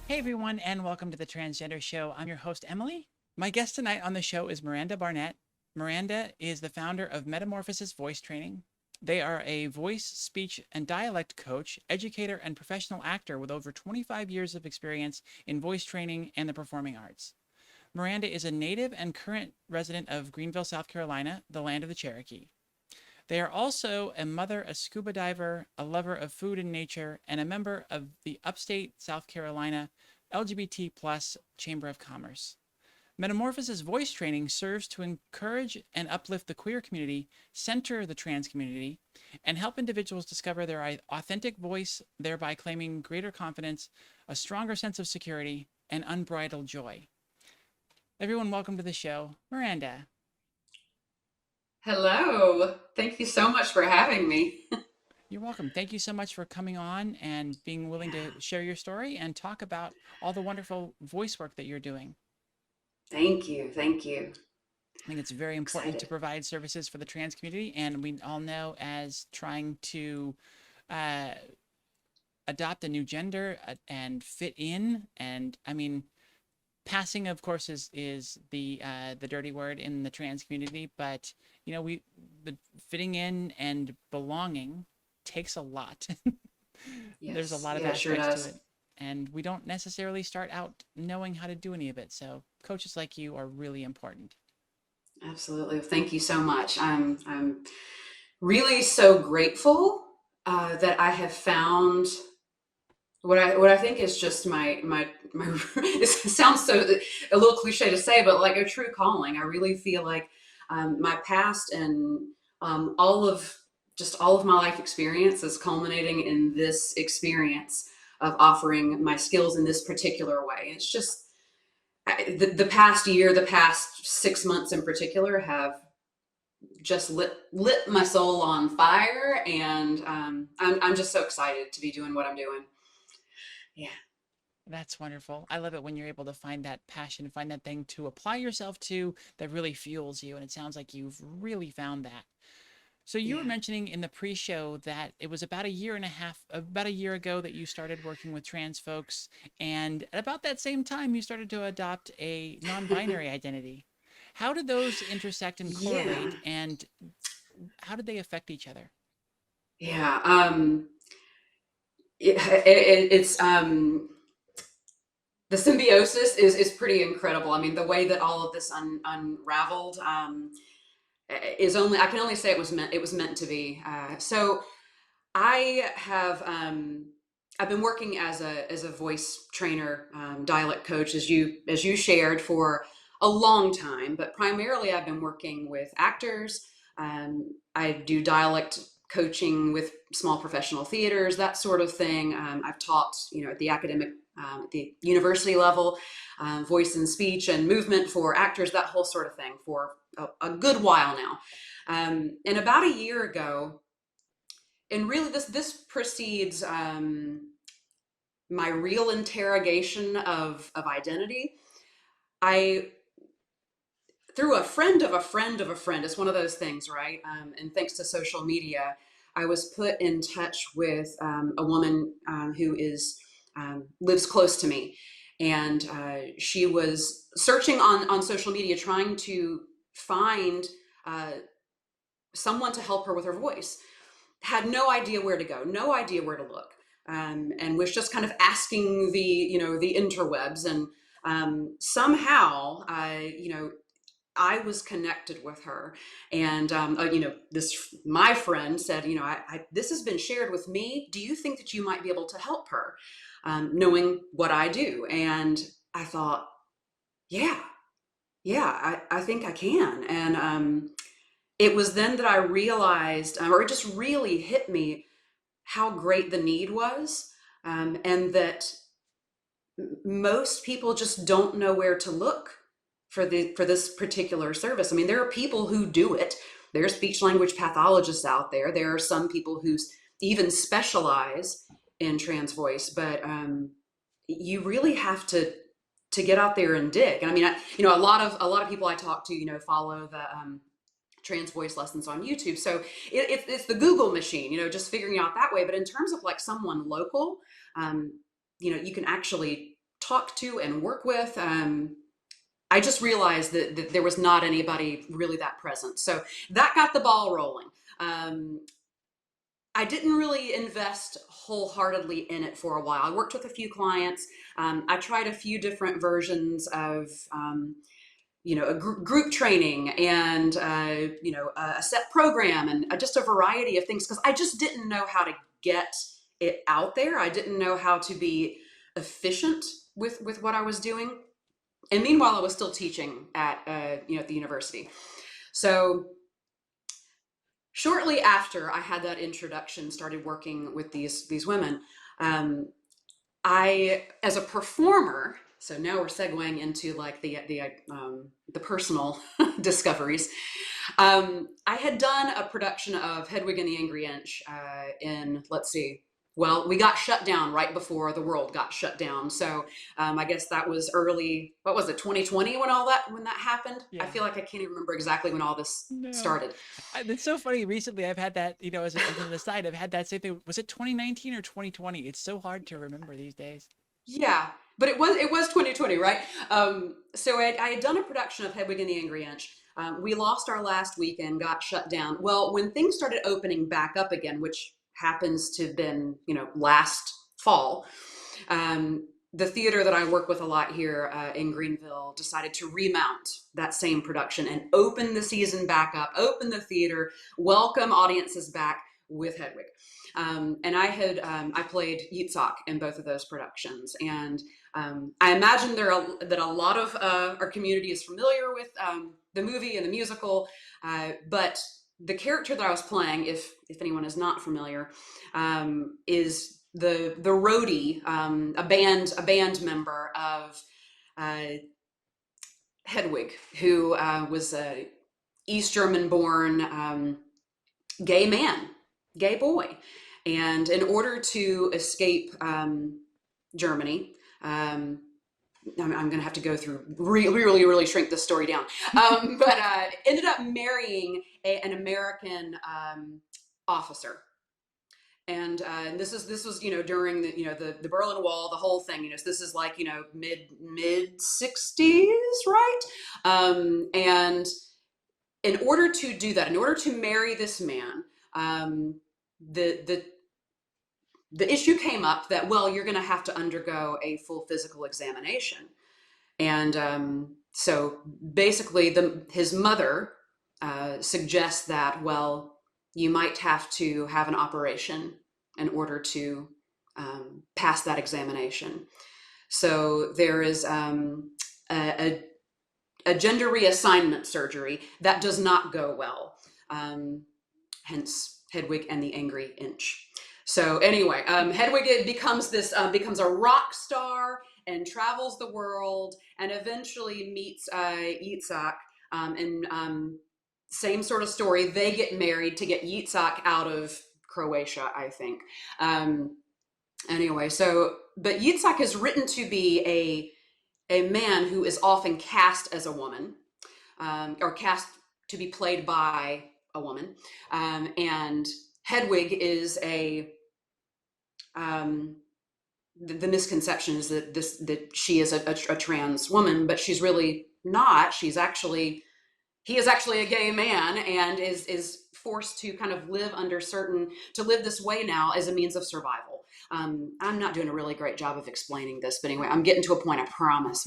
Hey everyone, and welcome to the Transgender Show. I'm your host, Emily. My guest tonight on the show is Miranda Barnett. Miranda is the founder of Metamorphosis Voice Training. They are a voice, speech, and dialect coach, educator, and professional actor with over 25 years of experience in voice training and the performing arts. Miranda is a native and current resident of Greenville, South Carolina, the land of the Cherokee. They are also a mother, a scuba diver, a lover of food and nature, and a member of the Upstate, South Carolina LGBT plus Chamber of Commerce. Metamorphosis Voice Training serves to encourage and uplift the queer community, center the trans community, and help individuals discover their authentic voice, thereby claiming greater confidence, a stronger sense of security, and unbridled joy. Everyone, welcome to the show, Miranda. Hello. Thank you so much for having me. You're welcome. Thank you so much for coming on and being willing Yeah. to share your story and talk about all the wonderful voice work that you're doing. Thank you. Thank you. I think it's very important to Excited. provide services for the trans community, and we all know as trying to uh, adopt a new gender and fit in, and I mean, passing, of course, is the dirty word in the trans community, but you know, the fitting in and belonging takes a lot. There's a Yes. lot of Yeah, it sure aspects to does. it, and we don't necessarily start out knowing how to do any of it. So coaches like you are really important. Absolutely. Thank you so much. I'm really so grateful that I have found what I think is just my it sounds so a little cliche to say, but like a true calling. I really feel like my past and all of my life experience is culminating in this experience of offering my skills in this particular way. It's just the past year, the past 6 months in particular, have just lit my soul on fire, and I'm just so excited to be doing what I'm doing. Yeah. That's wonderful. I love it when you're able to find that passion, find that thing to apply yourself to that really fuels you. And it sounds like you've really found that. So you were Yeah. mentioning in the pre-show that it was about a year and a half, about a year ago that you started working with trans folks, and at about that same time you started to adopt a non-binary identity. How did those intersect and Yeah. correlate, and how did they affect each other? Yeah. It's the symbiosis is pretty incredible. I mean, the way that all of this unraveled is only I can only say it was meant to be. So I have I've been working as a voice trainer, dialect coach, as you shared, for a long time. But primarily, I've been working with actors. I do dialect coaching with small professional theaters, that sort of thing. I've taught, at the academic, at the university level, voice and speech and movement for actors, that whole sort of thing, for a good while now. And about a year ago, and really this precedes my real interrogation of identity. I Through a friend of a friend of a friend, it's one of those things, right? And thanks to social media, I was put in touch with a woman who is lives close to me, and she was searching on social media, trying to find uh, someone to help her with her voice. Had no idea where to go, no idea where to look, and was just kind of asking the interwebs, and somehow I was connected with her, and this my friend said, this has been shared with me. Do you think that you might be able to help her, knowing what I do? And I thought, yeah, yeah, I think I can. And it was then that I realized, or it just really hit me, how great the need was, and that most people just don't know where to look for this particular service. I mean, there are people who do it. There are speech language pathologists out there. There are some people who even specialize in trans voice, but you really have to get out there and dig. And I mean, a lot of people I talk to, follow the trans voice lessons on YouTube. So it's the Google machine, just figuring out that way. But in terms of like someone local, you can actually talk to and work with. I just realized that there was not anybody really that present. So that got the ball rolling. I didn't really invest wholeheartedly in it for a while. I worked with a few clients. I tried a few different versions of, a group training and, a set program and just a variety of things because I just didn't know how to get it out there. I didn't know how to be efficient with what I was doing. And meanwhile, I was still teaching at the university. So shortly after I had that introduction, started working with these women, I, as a performer, so now we're segueing into like the personal discoveries. I had done a production of Hedwig and the Angry Inch in, let's see, well, we got shut down right before the world got shut down. So I guess that was early, what was it, 2020 when that happened? Yeah. I feel like I can't even remember exactly when all this started. It's so funny. Recently, I've had that, as an aside, I've had that same thing. Was it 2019 or 2020? It's so hard to remember these days. Yeah, but it was 2020, right? So I had done a production of Hedwig and the Angry Inch. We lost our last weekend, got shut down. Well, when things started opening back up again, which happens to have been, last fall, the theater that I work with a lot here in Greenville decided to remount that same production and open the season back up, open the theater, welcome audiences back with Hedwig. And I played Yitzhak in both of those productions. And I imagine that a lot of our community is familiar with the movie and the musical, but the character that I was playing, if anyone is not familiar, is the roadie, a band member of Hedwig, who was a East German born gay boy. And in order to escape Germany, I'm going to have to go through really shrink this story down. But ended up marrying an American officer. And this was during the Berlin Wall, the whole thing. So this is like mid 60s, right? And in order to do that, in order to marry this man, the issue came up that, well, you're going to have to undergo a full physical examination. And so basically his mother suggests that, well, you might have to have an operation in order to pass that examination. So there is a gender reassignment surgery that does not go well. Hence Hedwig and the Angry Inch. So anyway, Hedwig becomes a rock star and travels the world and eventually meets Yitzhak. And same sort of story. They get married to get Yitzhak out of Croatia, I think. Anyway, but Yitzhak is written to be a man who is often cast as a woman, or cast to be played by a woman. And Hedwig is the misconception is that she is a trans woman, but she's really not. He is actually a gay man and is forced to kind of live this way now as a means of survival. I'm not doing a really great job of explaining this, but anyway, I'm getting to a point, I promise.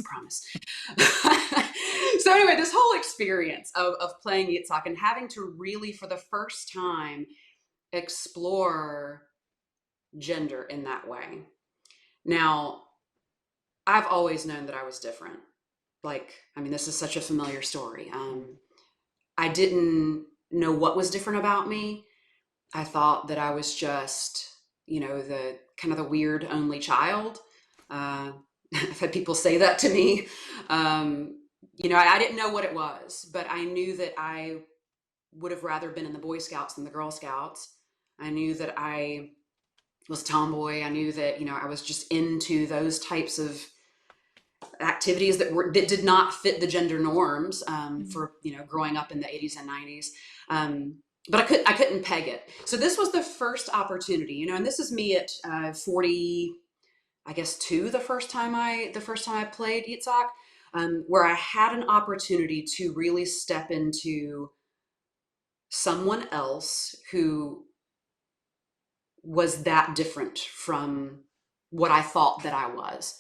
So anyway, this whole experience of playing Yitzhak and having to really, for the first time, explore gender in that way. Now, I've always known that I was different. This is such a familiar story. I didn't know what was different about me. I thought that I was just, the kind of the weird only child. I've had people say that to me. I didn't know what it was, but I knew that I would have rather been in the Boy Scouts than the Girl Scouts. I knew that I was tomboy. I knew that, I was just into those types of activities that did not fit the gender norms for growing up in the 80s and 90s. But I couldn't peg it. So this was the first opportunity, and this is me at 40, I guess two the first time I played Yitzhak, where I had an opportunity to really step into someone else who was that different from what I thought that I was,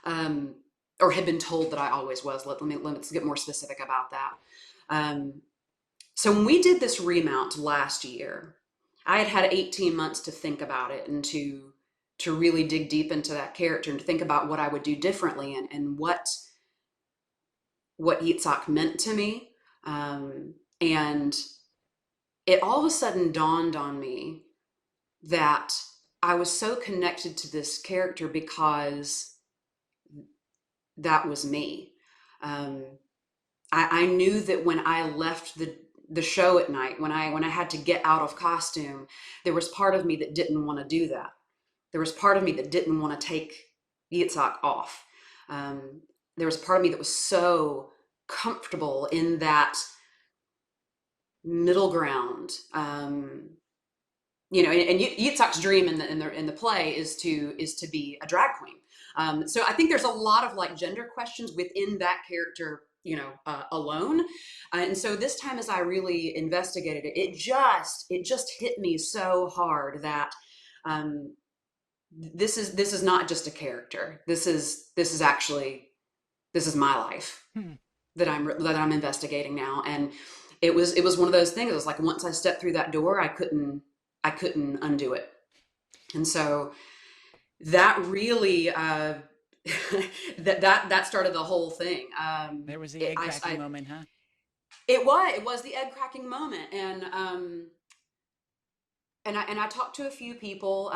um, or had been told that I always was. Let's get more specific about that. Um, so when we did this remount last year, I had 18 months to think about it and to really dig deep into that character and to think about what I would do differently and what Yitzhak meant to me. And it all of a sudden dawned on me that I was so connected to this character because that was me. Um, I knew that when I left the show at night, when I had to get out of costume, there was part of me that didn't want to do that. There was part of me that didn't want to take Yitzhak off. Um, there was part of me that was so comfortable in that middle ground. And Yitzhak's dream in the play is to be a drag queen. So I think there's a lot of like gender questions within that character, alone. And so this time, as I really investigated it, it just hit me so hard that this is not just a character. This is actually my life Hmm. that I'm investigating now. And it was one of those things. It was like once I stepped through that door, I couldn't undo it. And so that really that started the whole thing. There was the egg cracking moment, huh? It was the egg cracking moment, and I talked to a few people.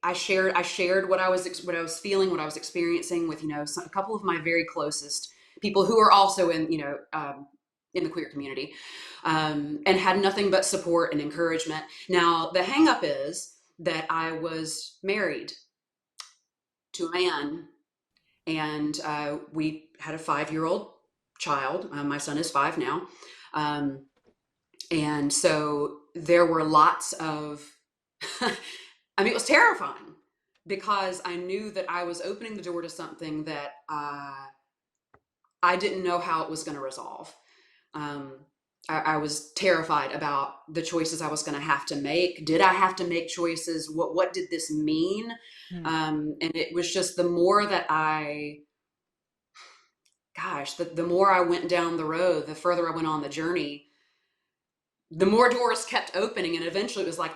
I shared what I was feeling, what I was experiencing with a couple of my very closest people who are also in the queer community, and had nothing but support and encouragement. Now the hang up is that I was married to a man, and we had a 5-year-old child. My son is 5 now, um, and so there were lots of I mean, it was terrifying because I knew that I was opening the door to something that I didn't know how it was going to resolve. Um, I was terrified about the choices I was going to have to make. Did I have to make choices? What did this mean? Hmm. And it was just the more that the more I went down the road, the further I went on the journey, the more doors kept opening, and eventually it was like,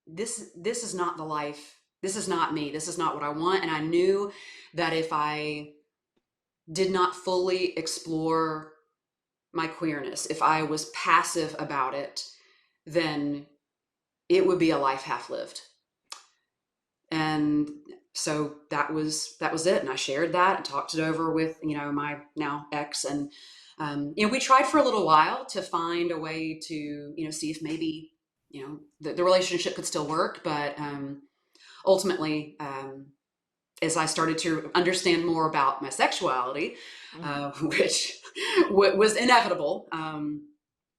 this is not the life. This is not me. This is not what I want. And I knew that if I did not fully explore my queerness, if I was passive about it, then it would be a life half lived. And so that was it. And I shared that and talked it over with, my now ex. And, we tried for a little while to find a way to, see if maybe, the relationship could still work. But ultimately, as I started to understand more about my sexuality, which was inevitable. And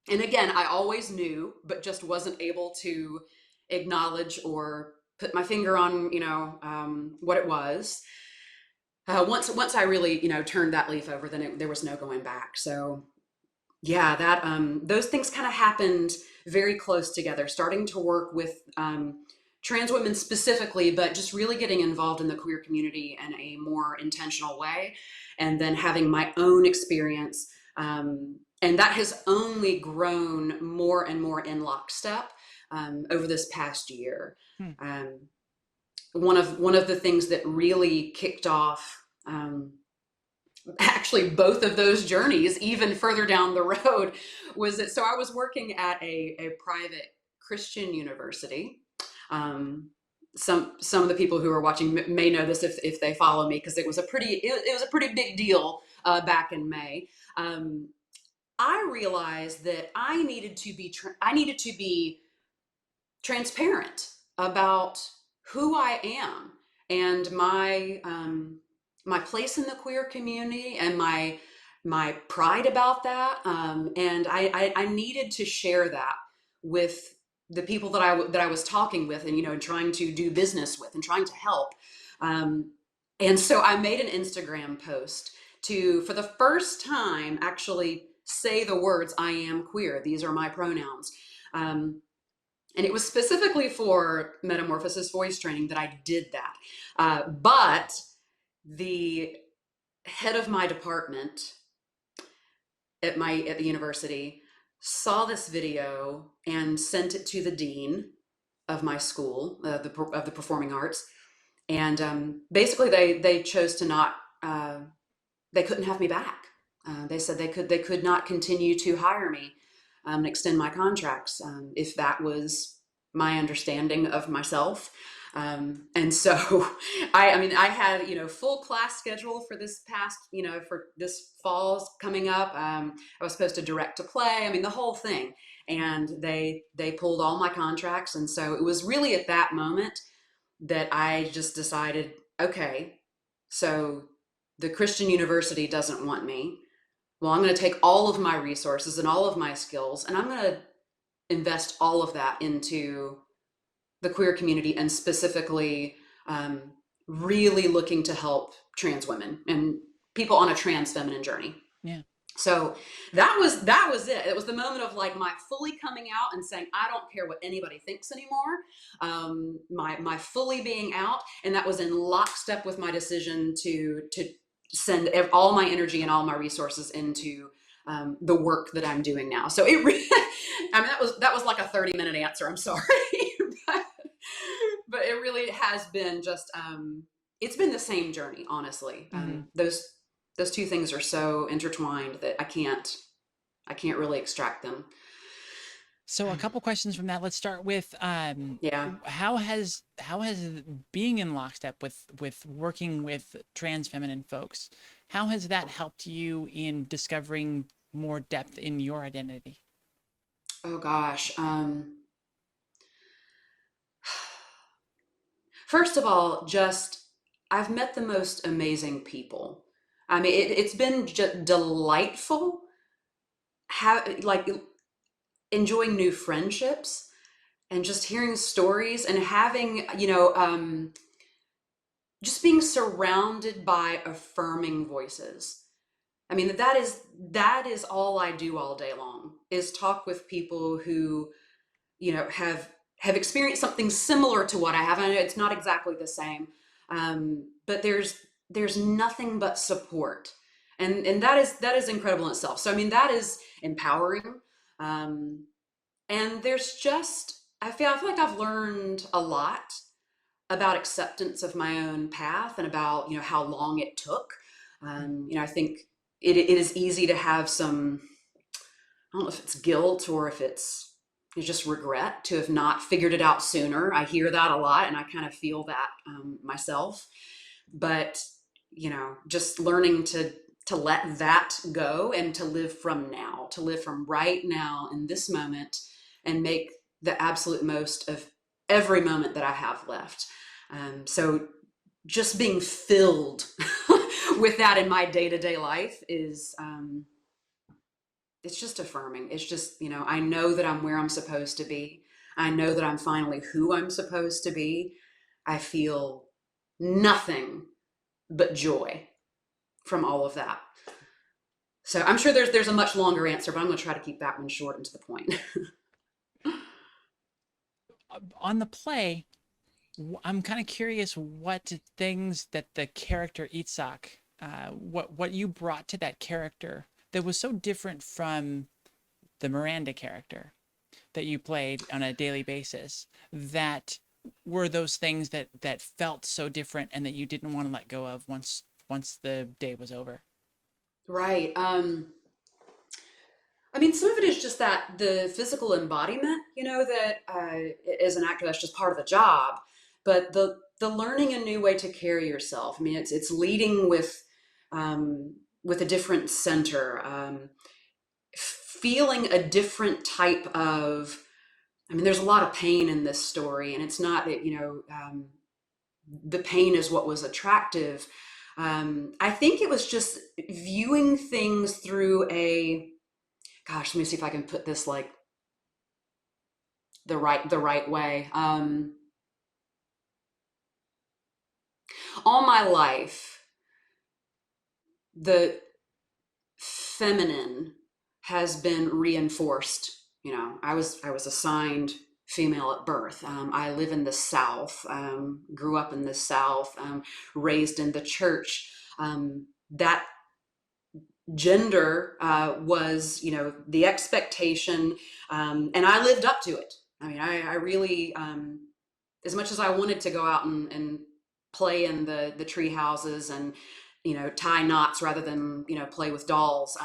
again, I always knew, but just wasn't able to acknowledge or put my finger on, what it was. Once I really, turned that leaf over, then there was no going back. So yeah, that those things kind of happened very close together. Starting to work with trans women specifically, but just really getting involved in the queer community in a more intentional way, and then having my own experience. And that has only grown more and more in lockstep over this past year. Hmm. One of the things that really kicked off actually both of those journeys even further down the road was that, so I was working at a private Christian university. Some of the people who are watching may know this if they follow me, because it was a pretty big deal back in May. I realized that I needed to be transparent about who I am and my place in the queer community and my pride about that. And I needed to share that with the people that I was talking with and, trying to do business with and trying to help. And so I made an Instagram post to, for the first time, actually say the words, "I am queer. These are my pronouns." And it was specifically for Metamorphosis Voice Training that I did that. But the head of my department at the university saw this video and sent it to the dean of my school, of the performing arts. And basically they chose to not, they couldn't have me back. They said they could not continue to hire me and extend my contracts if that was my understanding of myself. And so I had, full class schedule for this past, for this fall's coming up. I was supposed to direct a play, the whole thing. And they pulled all my contracts. And so it was really at that moment that I just decided, okay, so the Christian university doesn't want me. Well, I'm going to take all of my resources and all of my skills, and I'm going to invest all of that into the queer community, and specifically really looking to help trans women and people on a trans feminine journey. Yeah. So that was it. It was the moment of like my fully coming out and saying, I don't care what anybody thinks anymore. My fully being out. And that was in lockstep with my decision to send all my energy and all my resources into the work that I'm doing now. So it really, that was like a 30-minute answer. I'm sorry. but it really has been just, it's been the same journey, honestly. Those two things are so intertwined that I can't really extract them. So a couple questions from that. Let's start with how has being in lockstep with working with trans feminine folks, how has that helped you in discovering more depth in your identity? Oh gosh. First of all, I've met the most amazing people. It's been just delightful enjoying new friendships and just hearing stories and having, just being surrounded by affirming voices. That is all I do all day long, is talk with people who, have experienced something similar to what I have. I know it's not exactly the same, but there's nothing but support, and that is incredible in itself. So that is empowering, and there's just I feel like I've learned a lot about acceptance of my own path and about how long it took. I think it is easy to have some, I don't know if it's guilt or if it's just regret to have not figured it out sooner. I hear that a lot, and I kind of feel that myself. But just learning to let that go and to live from now, to live from right now in this moment, and make the absolute most of every moment that I have left. So just being filled with that in my day-to-day life is, it's just affirming. It's just, I know that I'm where I'm supposed to be. I know that I'm finally who I'm supposed to be. I feel nothing but joy from all of that. So I'm sure there's a much longer answer, but I'm going to try to keep that one short and to the point. On the play, I'm kind of curious what things that the character Itzhak, what you brought to that character that was so different from the Miranda character that you played on a daily basis, that were those things that felt so different and that you didn't want to let go of once the day was over. Right. Some of it is just that the physical embodiment, that as an actor, that's just part of the job. But the learning a new way to carry yourself. It's leading with a different center, feeling a different type of. There's a lot of pain in this story, and it's not that the pain is what was attractive. I think it was just viewing things through let me see if I can put this the right way. All my life, the feminine has been reinforced. I was assigned female at birth. I live in the South, grew up in the South, raised in the church. That gender was, the expectation, and I lived up to it. I mean, I really, as much as I wanted to go out and play in the tree houses and tie knots rather than play with dolls,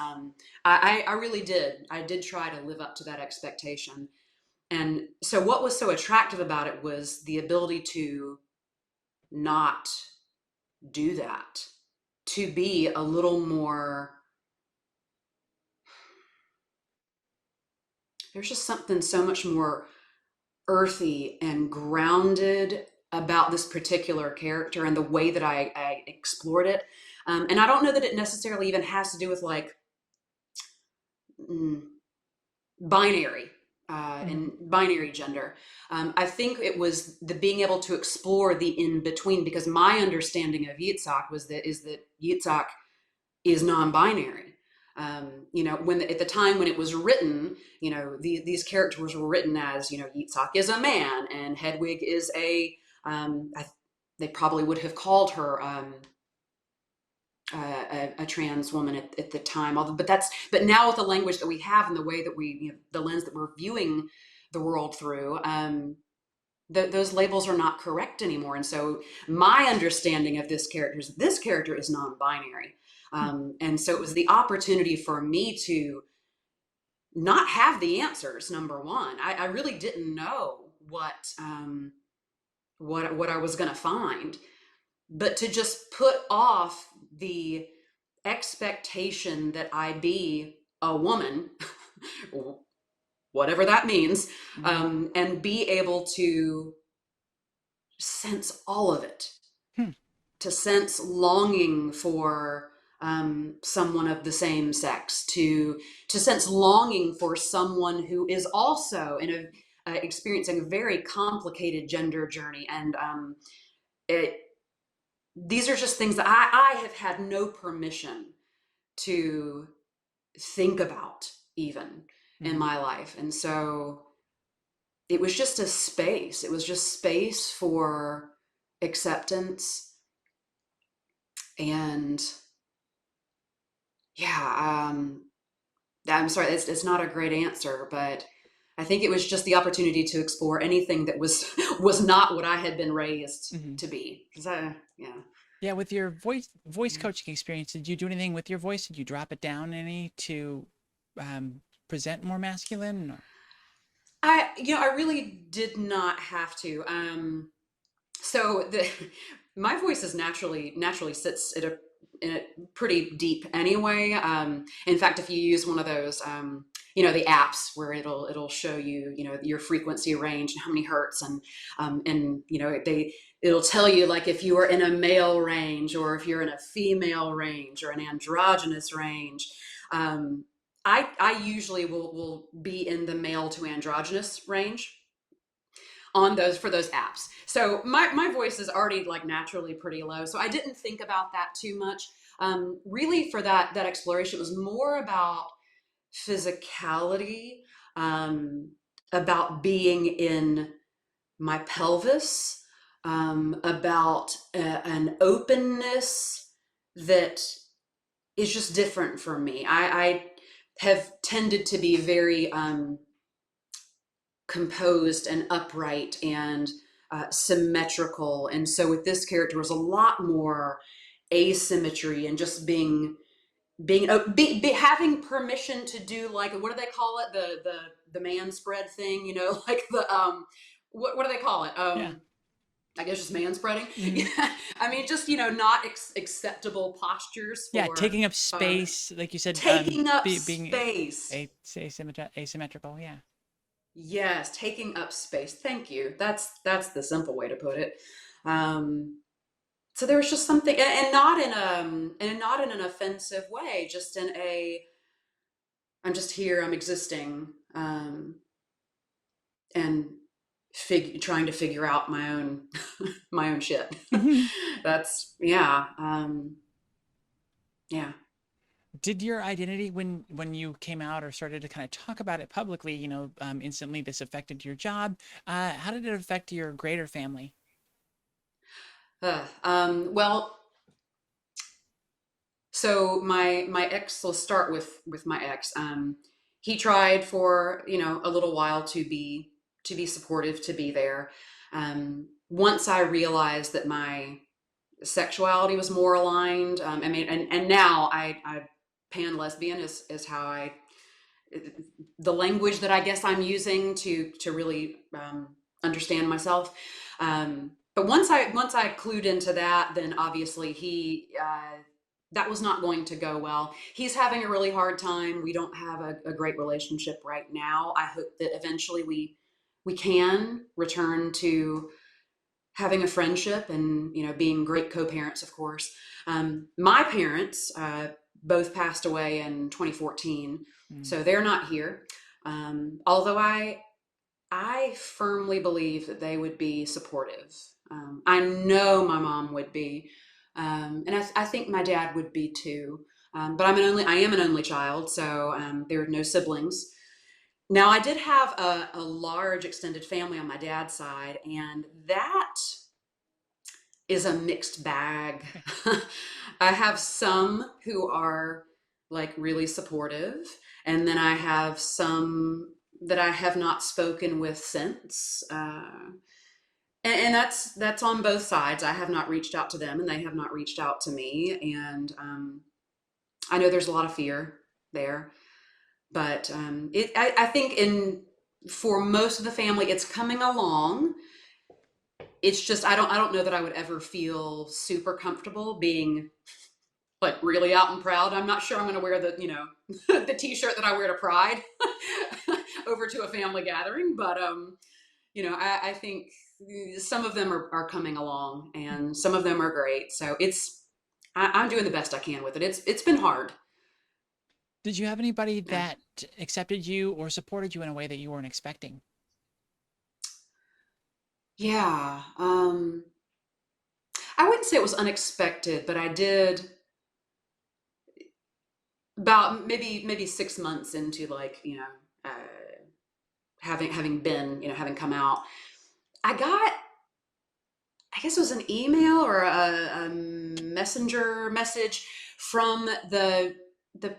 I really did. I did try to live up to that expectation. And so what was so attractive about it was the ability to not do that, to be a little more, there's just something so much more earthy and grounded about this particular character and the way that I explored it. And I don't know that it necessarily even has to do with like binary and binary gender. I think it was the being able to explore the in between, because my understanding of Yitzhak is that Yitzhak is non-binary. When at the time when it was written, these characters were written as, Yitzhak is a man and Hedwig is they probably would have called her a trans woman at the time. But now with the language that we have and the way that the lens that we're viewing the world through, those labels are not correct anymore. And so my understanding of this character is non-binary. And so it was the opportunity for me to not have the answers. Number one, I really didn't know what I was going to find, but to just put off the expectation that I be a woman, whatever that means, and be able to sense all of it, to sense longing for someone of the same sex, to sense longing for someone who is also experiencing a very complicated gender journey. And these are just things that I have had no permission to think about even in my life. And so it was just a space. It was just space for acceptance. And yeah, I'm sorry, it's not a great answer, but I think it was just the opportunity to explore anything that was not what I had been raised to be. Yeah, with your voice coaching experience, did you do anything with your voice? Did you drop it down any to present more masculine? Or? I really did not have to. So my voice is naturally sits in a pretty deep anyway. In fact, if you use one of those, the apps where it'll show you, your frequency range and how many hertz, and it'll tell you like if you are in a male range or if you're in a female range or an androgynous range. I usually will be in the male to androgynous range for those apps. So my voice is already like naturally pretty low. So I didn't think about that too much. Really for that exploration, it was more about physicality, about being in my pelvis, about an openness that is just different for me. I have tended to be very composed and upright and symmetrical. And so with this character was a lot more asymmetry and just having permission to do, like, what do they call it? The man spread thing, like what do they call it? Yeah. I guess just man spreading. Yeah. I mean, just, not acceptable postures for taking up space, like you said, taking up being space. Asymmetrical. Yeah. Yes, taking up space. Thank you. That's the simple way to put it. So there was just something, and not in an offensive way, just in I'm just here, I'm existing. and trying to figure out my own my own shit. Mhm. That's yeah, yeah. Did your identity, when you came out or started to kind of talk about it publicly, instantly this affected your job? How did it affect your greater family? Well, so my ex. Let's start with my ex. He tried for a little while to be supportive, to be there. Once I realized that my sexuality was more aligned, I mean, and now I pan lesbian is how I the language that I guess I'm using to really understand myself. But once I clued into that, then obviously he that was not going to go well. He's having a really hard time. We don't have a great relationship right now. I hope that eventually we can return to having a friendship and being great co-parents, of course. My parents both passed away in 2014, Mm. so they're not here. Although I firmly believe that they would be supportive. I know my mom would be, and I think my dad would be too. But I am an only child, so there are no siblings. Now, I did have a large extended family on my dad's side, and that is a mixed bag. Okay. I have some who are like really supportive, and then I have some that I have not spoken with since. And that's on both sides. I have not reached out to them, and they have not reached out to me. And I know there's a lot of fear there, but I think for most of the family, it's coming along. It's just I don't know that I would ever feel super comfortable being like really out and proud. I'm not sure I'm going to wear the the t-shirt that I wear to Pride over to a family gathering, but I think some of them are coming along, and some of them are great. So I'm doing the best I can with it. It's been hard. Did you have anybody Yeah. that accepted you or supported you in a way that you weren't expecting? Yeah. I wouldn't say it was unexpected, but I did about maybe 6 months into like having been having come out. I got, I guess it was an email or a messenger message from the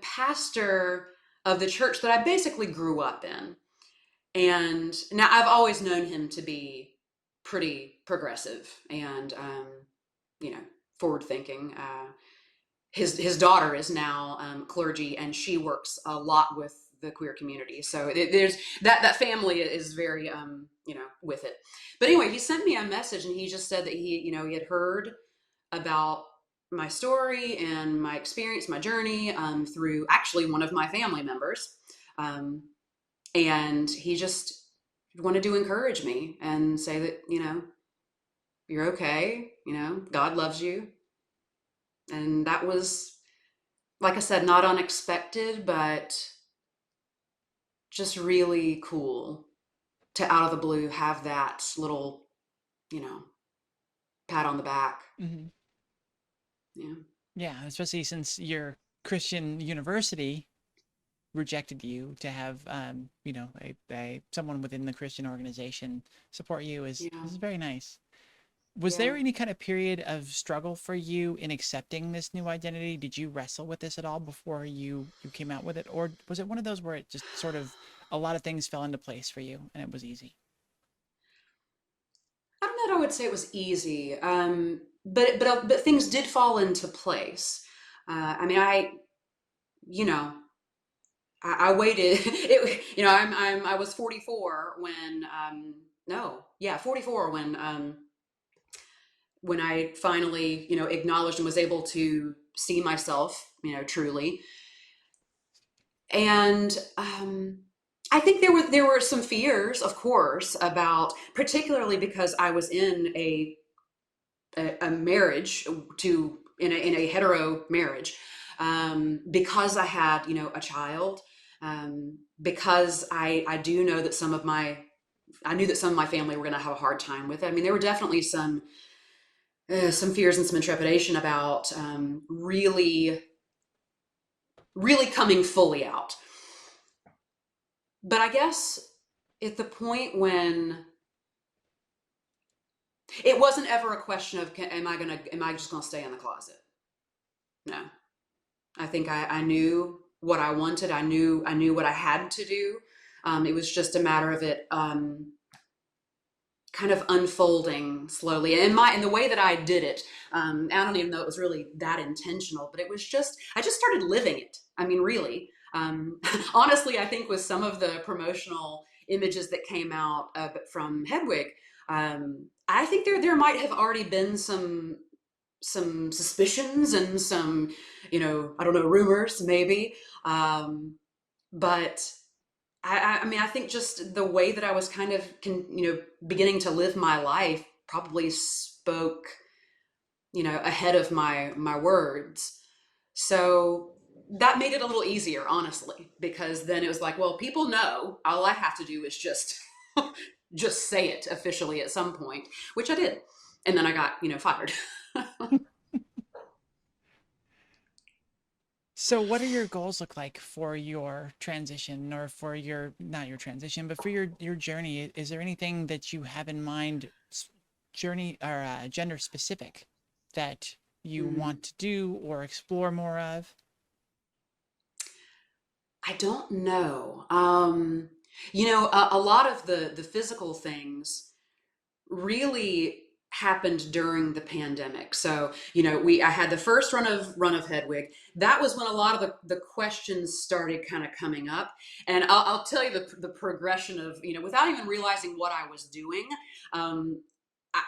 pastor of the church that I basically grew up in. And now I've always known him to be pretty progressive and you know forward thinking. His daughter is now clergy, and she works a lot with the queer community. So there's that family is very with it. But anyway, he sent me a message, and he just said that he had heard about my story and my experience, my journey through actually one of my family members, and he just wanted to encourage me and say that you're okay. God loves you, and that was, like I said, not unexpected, but just really cool to out of the blue have that little, you know, pat on the back. Hmm. Yeah. Yeah, especially since your Christian university rejected you, to have someone within the Christian organization support you Yeah. is very nice. Was Yeah. there any kind of period of struggle for you in accepting this new identity? Did you wrestle with this at all before you came out with it, or was it one of those where it just sort of a lot of things fell into place for you and it was easy? I don't know that I would say it was easy, but things did fall into place. I mean, you know, I waited. I was 44 when, no, yeah, 44 when I finally, acknowledged and was able to see myself, truly. And I think there were some fears, of course, about, particularly because I was in a marriage in a hetero marriage, because I had a child, because I do know that some of my I knew that some of my family were going to have a hard time with it. I mean, there were definitely some fears and some trepidation about really, really coming fully out. But I guess at the point when it wasn't ever a question of, am I just gonna stay in the closet? No, I think I knew what I wanted. I knew what I had to do. It was just a matter of it kind of unfolding slowly. And the way that I did it, I don't even know it was really that intentional, but it was just, I just started living it. I mean, really. Honestly, I think with some of the promotional images that came out from Hedwig, I think there might have already been some suspicions and some, I don't know, rumors maybe. But I mean, I think just the way that I was kind of, beginning to live my life probably spoke, ahead of my words. So that made it a little easier, honestly, because then it was like, well, people know. All I have to do is just just say it officially at some point, which I did. And then I got, fired. So what are your goals look like for your transition, or for your, not your transition, but for your journey? Is there anything that you have in mind, journey or gender specific, that you Mm, want to do or explore more of? I don't know. A lot of the physical things really happened during the pandemic. So, I had the first run of Hedwig. That was when a lot of the questions started kind of coming up. And I'll tell you the progression of, without even realizing what I was doing, um,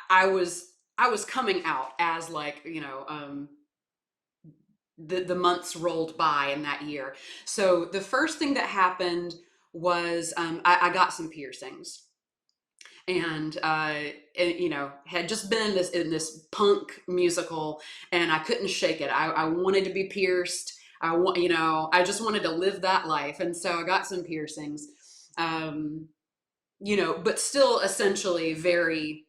I was coming out as like, the months rolled by in that year. So the first thing that happened was I got some piercings, and had just been in this punk musical, and I couldn't shake it. I wanted to be pierced. I just wanted to live that life, and so I got some piercings. Um, but still essentially very,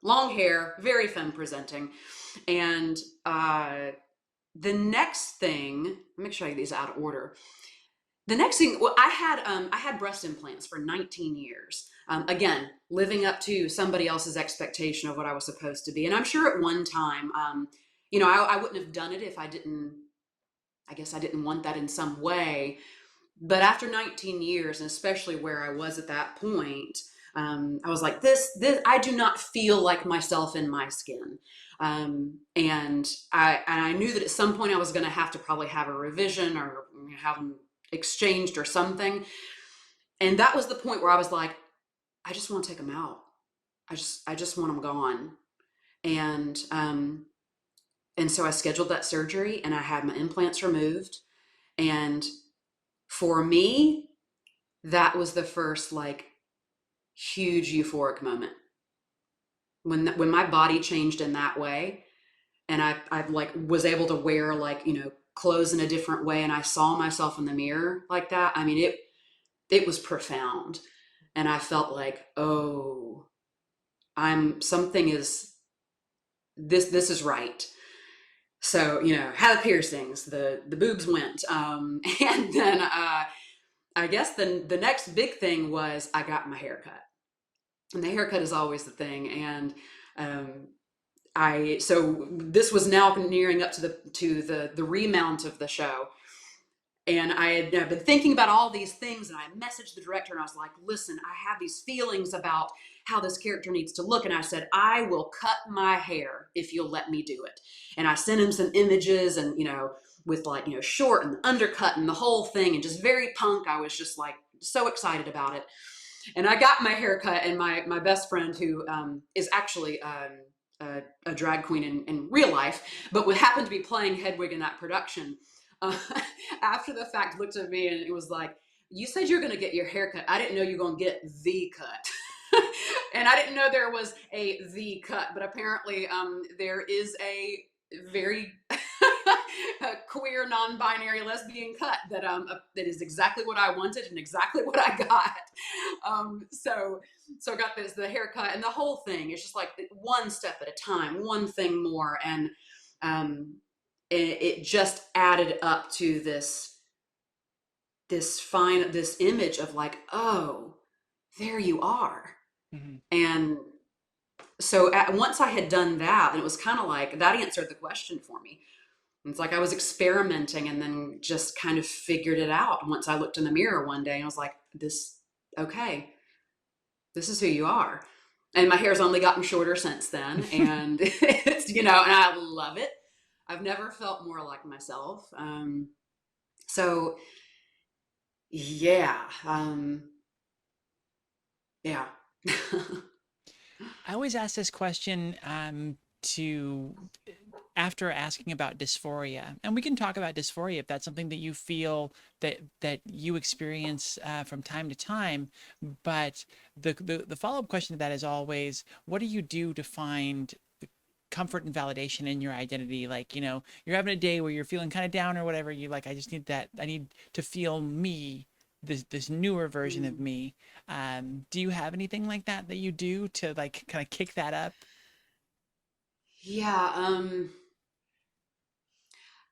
long hair, very femme presenting, and the next thing, make sure I get these out of order. The next thing, well, I had breast implants for 19 years. Again, living up to somebody else's expectation of what I was supposed to be. And I'm sure at one time, I wouldn't have done it if I didn't. I guess I didn't want that in some way. But after 19 years, and especially where I was at that point, I was like, this, I do not feel like myself in my skin. And I knew that at some point I was going to have to probably have a revision or have them exchanged or something. And that was the point where I was like, I just want to take them out. I just want them gone. And, um, and so I scheduled that surgery, and I had my implants removed. And for me, that was the first like huge euphoric moment when my body changed in that way, and I like was able to wear like, clothes in a different way, and I saw myself in the mirror like that. I mean, it was profound, and I felt like, oh, I'm something is this is right. So, had the piercings, the boobs went, and then I guess the next big thing was I got my hair cut. And the haircut is always the thing. And um, so this was now nearing up to the remount of the show. And I've been thinking about all these things, and I messaged the director, and I was like, listen, I have these feelings about how this character needs to look. And I said, I will cut my hair if you'll let me do it. And I sent him some images, and, with like, short and undercut and the whole thing, and just very punk. I was just like so excited about it. And I got my hair cut, and my best friend, who is actually a drag queen in real life, but would happen to be playing Hedwig in that production, uh, after the fact looked at me and it was like, you said you're going to get your hair cut. I didn't know you were going to get the cut. And I didn't know there was a the cut, but apparently there is a very a queer, non-binary, lesbian cut that is exactly what I wanted and exactly what I got. So I got the haircut and the whole thing. It's just like one step at a time, one thing more, and um, it just added up to this image of like, oh, there you are. Hmm. And so once I had done that, then it was kind of like that answered the question for me. It's like I was experimenting and then just kind of figured it out once I looked in the mirror one day and I was like, okay, this is who you are. And my hair's only gotten shorter since then. And it's, and I love it. I've never felt more like myself. So yeah, yeah. I always ask this question to after asking about dysphoria, and we can talk about dysphoria if that's something that you feel that you experience from time to time. But the follow up question to that is always, what do you do to find comfort and validation in your identity? Like, you're having a day where you're feeling kind of down or whatever. You like, I just need that. I need to feel me, this newer version of Mm. me. Do you have anything like that you do to like kind of kick that up? Yeah,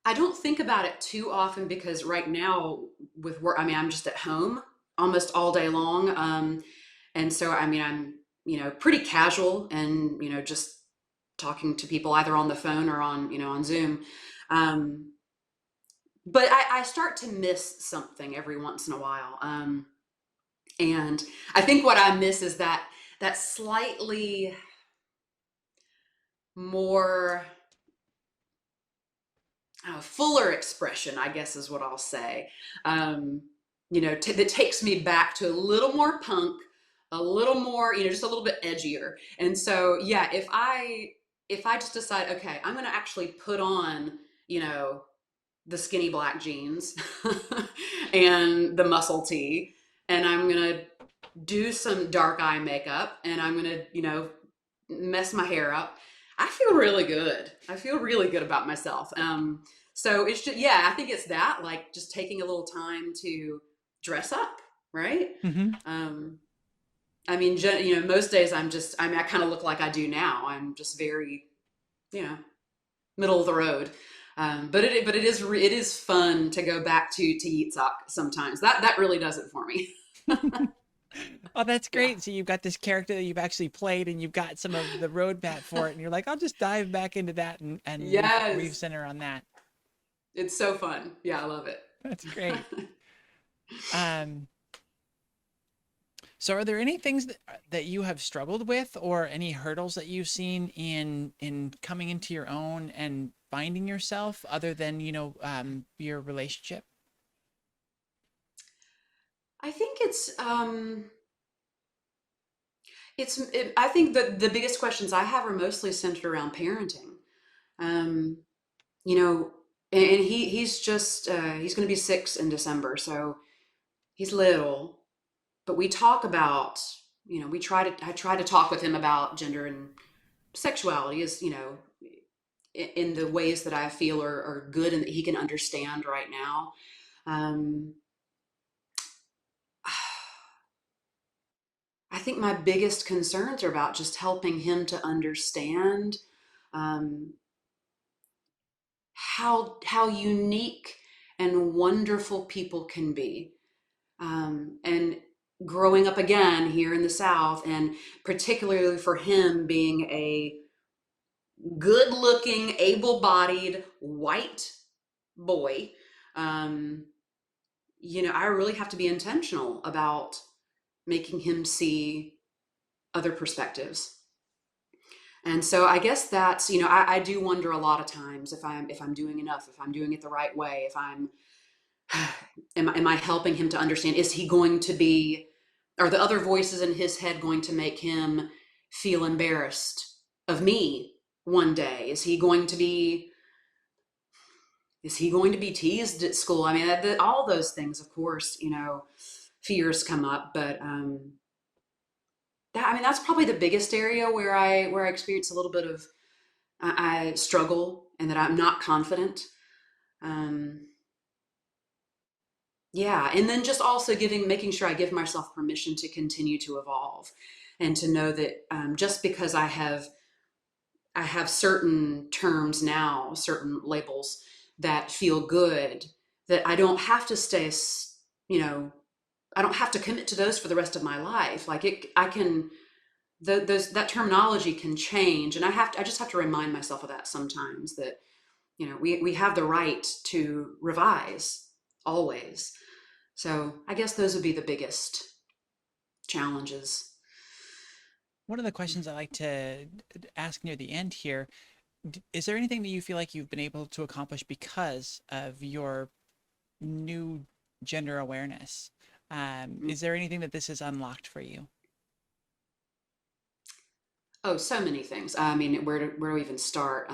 I don't think about it too often because right now with work, I mean, I'm just at home almost all day long. And so, I mean, I'm, pretty casual and, just talking to people either on the phone or on Zoom. Um, but I start to miss something every once in a while. And I think what I miss is that slightly more fuller expression, I guess is what I'll say. Um, that takes me back to a little more punk, a little more, just a little bit edgier. And so, yeah, if I just decide, okay, I'm going to actually put on, the skinny black jeans and the muscle tee, and I'm going to do some dark eye makeup, and I'm going to, mess my hair up. I feel really good. I feel really good about myself. So it's just, yeah, I think it's that, like just taking a little time to dress up, right? Hmm. Um, I mean, most days I kind of look like I do now. I'm just very, you know, middle of the road. But it is fun to go back to Yitzhak sometimes. That really does it for me. Oh, that's Yeah. great. So you've got this character that you've actually played and you've got some of the roadmap for it. And you're like, I'll just dive back into that and Yes. recenter on that. It's so fun. Yeah, I love it. That's great. Um, so are there any things that you have struggled with or any hurdles that you've seen in coming into your own and finding yourself other than, your relationship? I think I think the biggest questions I have are mostly centered around parenting. Um, you know, and he's going to be 6 in December, so he's little, but we talk about, I try to talk with him about gender and sexuality as, in the ways that I feel are good and that he can understand right now. Um, I think my biggest concerns are about just helping him to understand um, how unique and wonderful people can be. And growing up again here in the South, and particularly for him being a good-looking, able-bodied white boy, um, I really have to be intentional about making him see other perspectives. And so I guess that's, I do wonder a lot of times if I'm doing enough, if I'm doing it the right way, if I'm am I helping him to understand? Is he going to be, are the other voices in his head going to make him feel embarrassed of me one day? Is he going to be teased at school? I mean, all those things, of course, fears come up, but that's probably the biggest area where I experience a little bit of I struggle and that I'm not confident. Um, yeah, and then just also making sure I give myself permission to continue to evolve, and to know that just because I have certain terms now, certain labels that feel good, that I don't have to stay, you know, I don't have to commit to those for the rest of my life. Like I can, that terminology can change, and I just have to remind myself of that sometimes. That we have the right to revise always. So I guess those would be the biggest challenges. One of the questions I like to ask near the end here, is there anything that you feel like you've been able to accomplish because of your new gender awareness? Is there anything that this has unlocked for you? Oh, so many things. I mean, where do we even start?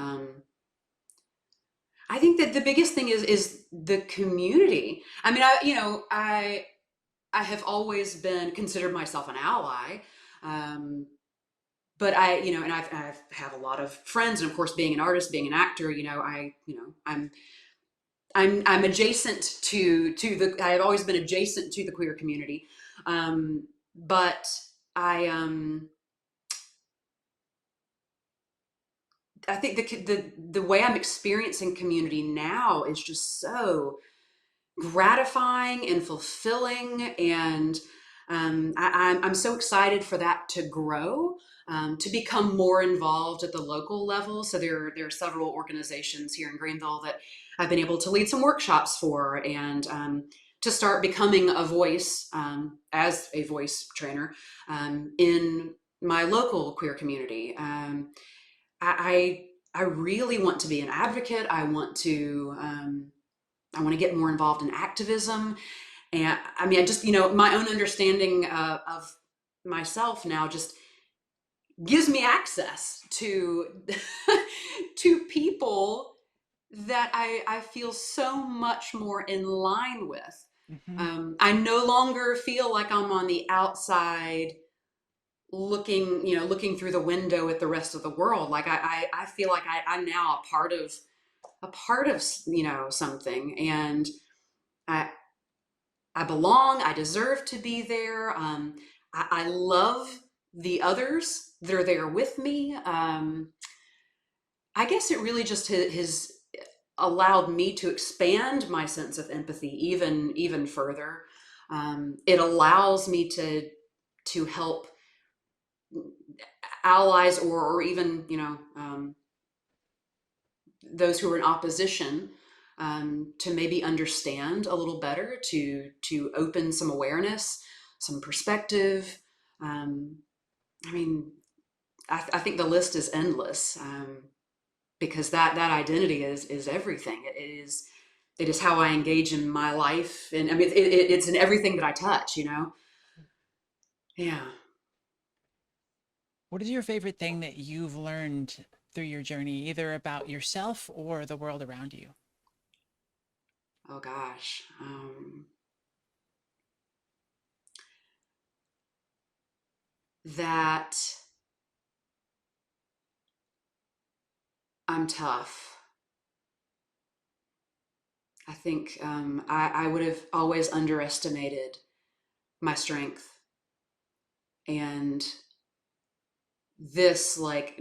I think that the biggest thing is the community. I mean, I have always been considered myself an ally. Um, but I've have a lot of friends, and of course, being an artist, being an actor, I'm adjacent to the. I have always been adjacent to the queer community, but I I think the way I'm experiencing community now is just so gratifying and fulfilling, and I'm so excited for that to grow, to become more involved at the local level. So there are several organizations here in Greenville that I've been able to lead some workshops for, and to start becoming a voice, as a voice trainer, in my local queer community. I really want to be an advocate. I want to get more involved in activism. And I mean, I just, my own understanding of myself now just gives me access to to people that I feel so much more in line with. Hmm. I no longer feel like I'm on the outside looking through the window at the rest of the world. Like I feel like I'm now a part of something, and I I belong. I deserve to be there. I love the others that are there with me. I guess it really just has allowed me to expand my sense of empathy even further. It allows me to help allies, or even those who are in opposition, to maybe understand a little better, to open some awareness, some perspective. Um, I mean, I think the list is endless, because that identity is everything. It is how I engage in my life, and I mean it's in everything that I touch. Yeah. What is your favorite thing that you've learned through your journey, either about yourself or the world around you? Oh gosh. That I'm tough. I think I would have always underestimated my strength, and this, like,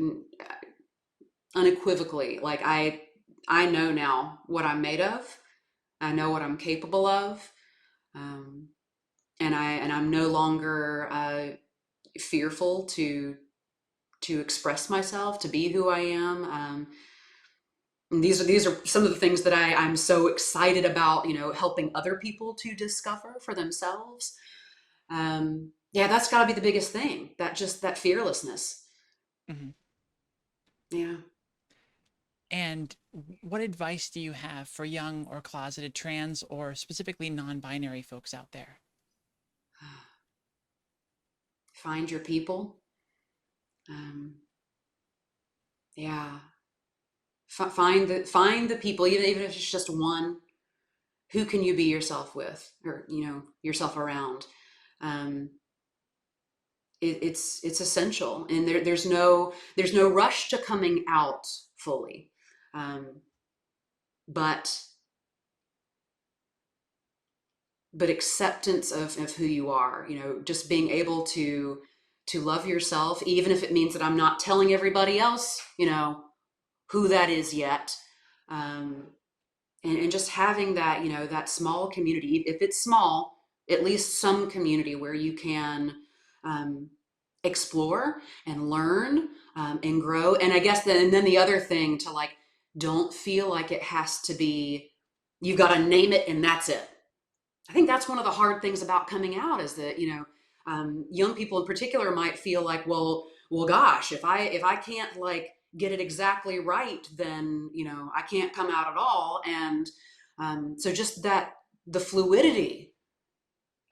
unequivocally, like I know now what I'm made of. I know what I'm capable of, um, and I'm no longer fearful to express myself, to be who I am. And these are some of the things that I'm so excited about, helping other people to discover for themselves. Yeah, that's got to be the biggest thing. That fearlessness. Hmm. Yeah. And what advice do you have for young or closeted trans or specifically non-binary folks out there? Find your people. Um, yeah. Find the people, even if it's just one. Who can you be yourself with, or yourself around? Um, it's essential, and there's no rush to coming out fully, um, but but acceptance of who you are, just being able to love yourself, even if it means that I'm not telling everybody else, who that is yet. Um, and just having that, that small community, if it's small, at least some community where you can um, explore and learn and grow. And I guess then the other thing to like, don't feel like it has to be, you've got to name it and that's it. I think that's one of the hard things about coming out is that, young people in particular might feel like, well, gosh, if I can't like get it exactly right, then, I can't come out at all. And so just that, the fluidity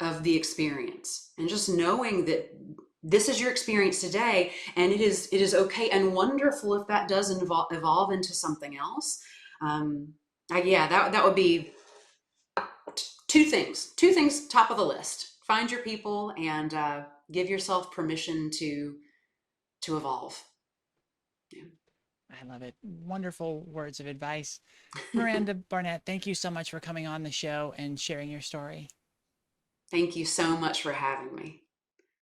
of the experience and just knowing that this is your experience today, and it is okay and wonderful if that does evolve into something else. Yeah, that would be two things top of the list: find your people and give yourself permission to evolve. Yeah. I love it. Wonderful words of advice. Miranda Barnett, thank you so much for coming on the show and sharing your story. Thank you so much for having me.